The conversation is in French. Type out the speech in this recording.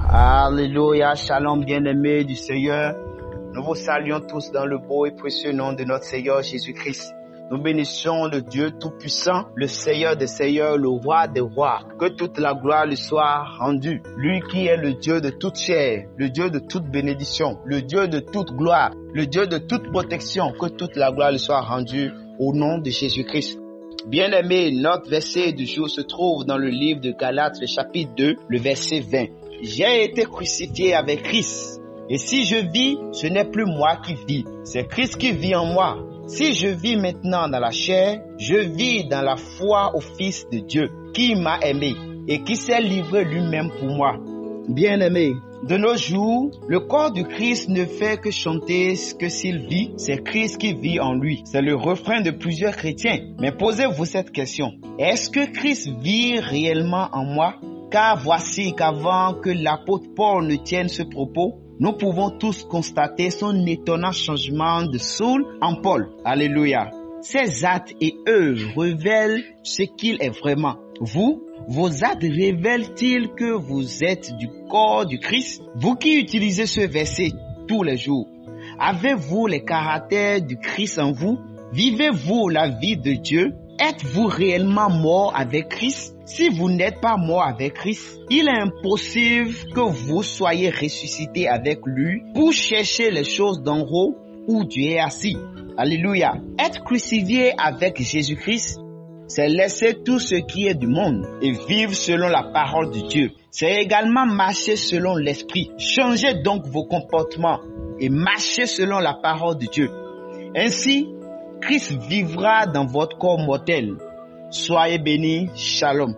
Alléluia, shalom bien-aimés du Seigneur. Nous vous saluons tous dans le beau et précieux nom de notre Seigneur Jésus-Christ. Nous bénissons le Dieu Tout-Puissant, le Seigneur des Seigneurs, le Roi des Rois. Que toute la gloire lui soit rendue. Lui qui est le Dieu de toute chair, le Dieu de toute bénédiction, le Dieu de toute gloire, le Dieu de toute protection. Que toute la gloire lui soit rendue au nom de Jésus-Christ. Bien-aimés, notre verset du jour se trouve dans le livre de Galates, le chapitre 2, le verset 20. J'ai été crucifié avec Christ. Et si je vis, ce n'est plus moi qui vis, c'est Christ qui vit en moi. Si je vis maintenant dans la chair, je vis dans la foi au Fils de Dieu, qui m'a aimé et qui s'est livré lui-même pour moi. Bien-aimés, de nos jours, le corps du Christ ne fait que chanter que s'il vit, c'est Christ qui vit en lui. C'est le refrain de plusieurs chrétiens. Mais posez-vous cette question. Est-ce que Christ vit réellement en moi? Car voici qu'avant que l'apôtre Paul ne tienne ce propos, nous pouvons tous constater son étonnant changement de Saul en Paul. Alléluia. Ses actes et œuvres révèlent ce qu'il est vraiment. Vous, vos actes révèlent-ils que vous êtes du corps du Christ? Vous qui utilisez ce verset tous les jours, avez-vous les caractères du Christ en vous? Vivez-vous la vie de Dieu? Êtes-vous réellement mort avec Christ? Si vous n'êtes pas mort avec Christ, il est impossible que vous soyez ressuscité avec lui pour chercher les choses d'en haut où Dieu est assis. Alléluia. Être crucifié avec Jésus-Christ, c'est laisser tout ce qui est du monde et vivre selon la parole de Dieu. C'est également marcher selon l'esprit. Changez donc vos comportements et marchez selon la parole de Dieu. Ainsi, Christ vivra dans votre corps mortel. Soyez bénis. Shalom.